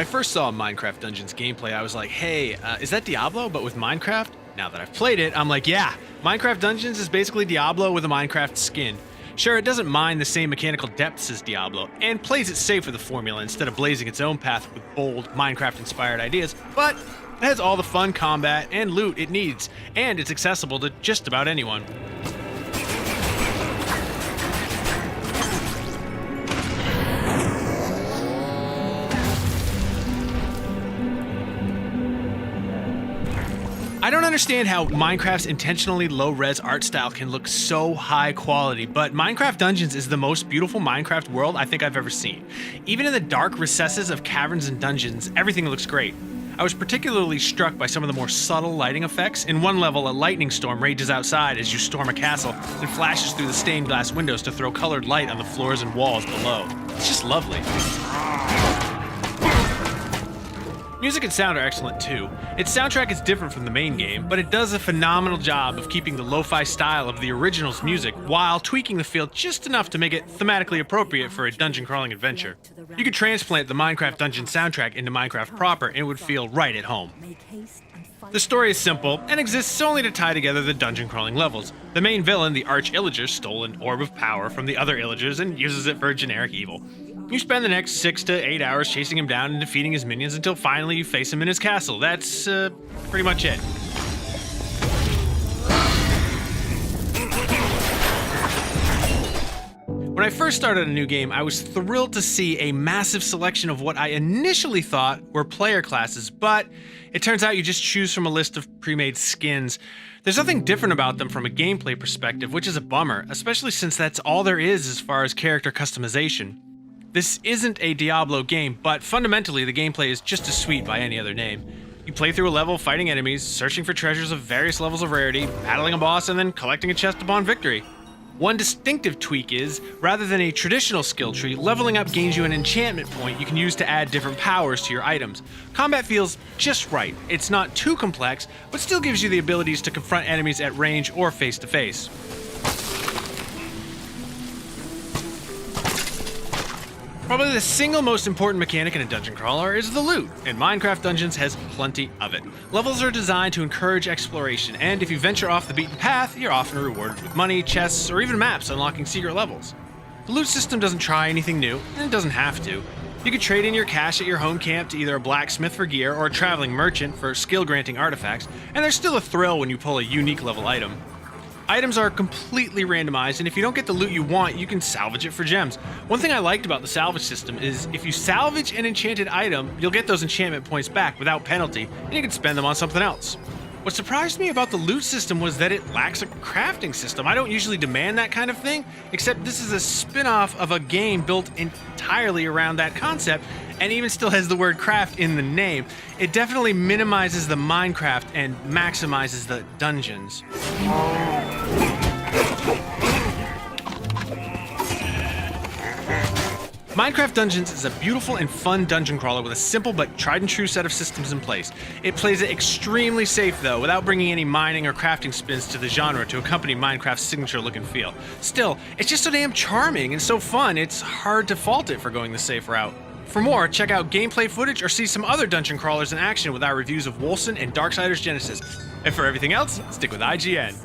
I first saw Minecraft Dungeons gameplay, I was like, hey, is that Diablo, but with Minecraft? Now that I've played it, I'm like, yeah, Minecraft Dungeons is basically Diablo with a Minecraft skin. Sure, it doesn't mind the same mechanical depths as Diablo, and plays it safe with the formula instead of blazing its own path with bold, Minecraft-inspired ideas, but it has all the fun combat and loot it needs, and it's accessible to just about anyone. I don't understand how Minecraft's intentionally low-res art style can look so high quality, but Minecraft Dungeons is the most beautiful Minecraft world I think I've ever seen. Even in the dark recesses of caverns and dungeons, everything looks great. I was particularly struck by some of the more subtle lighting effects. In one level, a lightning storm rages outside as you storm a castle and flashes through the stained glass windows to throw colored light on the floors and walls below. It's just lovely. Music and sound are excellent too. Its soundtrack is different from the main game, but it does a phenomenal job of keeping the lo-fi style of the original's music while tweaking the feel just enough to make it thematically appropriate for a dungeon crawling adventure. You could transplant the Minecraft Dungeon soundtrack into Minecraft proper and it would feel right at home. The story is simple and exists only to tie together the dungeon crawling levels. The main villain, the Arch-Illager, stole an orb of power from the other Illagers and uses it for a generic evil. You spend the next 6 to 8 hours chasing him down and defeating his minions until finally you face him in his castle. That's pretty much it. When I first started a new game, I was thrilled to see a massive selection of what I initially thought were player classes, but it turns out you just choose from a list of pre-made skins. There's nothing different about them from a gameplay perspective, which is a bummer, especially since that's all there is as far as character customization. This isn't a Diablo game, but fundamentally the gameplay is just as sweet by any other name. You play through a level fighting enemies, searching for treasures of various levels of rarity, battling a boss, and then collecting a chest upon victory. One distinctive tweak is, rather than a traditional skill tree, leveling up gains you an enchantment point you can use to add different powers to your items. Combat feels just right. It's not too complex, but still gives you the abilities to confront enemies at range or face to face. Probably the single most important mechanic in a dungeon crawler is the loot, and Minecraft Dungeons has plenty of it. Levels are designed to encourage exploration, and if you venture off the beaten path, you're often rewarded with money, chests, or even maps unlocking secret levels. The loot system doesn't try anything new, and it doesn't have to. You could trade in your cash at your home camp to either a blacksmith for gear or a traveling merchant for skill-granting artifacts, and there's still a thrill when you pull a unique level item. Items are completely randomized, and if you don't get the loot you want, you can salvage it for gems. One thing I liked about the salvage system is if you salvage an enchanted item, you'll get those enchantment points back without penalty, and you can spend them on something else. What surprised me about the loot system was that it lacks a crafting system. I don't usually demand that kind of thing, except this is a spin-off of a game built entirely around that concept, and even still has the word craft in the name. It definitely minimizes the Minecraft and maximizes the dungeons. Minecraft Dungeons is a beautiful and fun dungeon crawler with a simple but tried and true set of systems in place. It plays it extremely safe though, without bringing any mining or crafting spins to the genre to accompany Minecraft's signature look and feel. Still, it's just so damn charming and so fun, it's hard to fault it for going the safe route. For more, check out gameplay footage or see some other dungeon crawlers in action with our reviews of Wolcen and Darksiders Genesis. And for everything else, stick with IGN.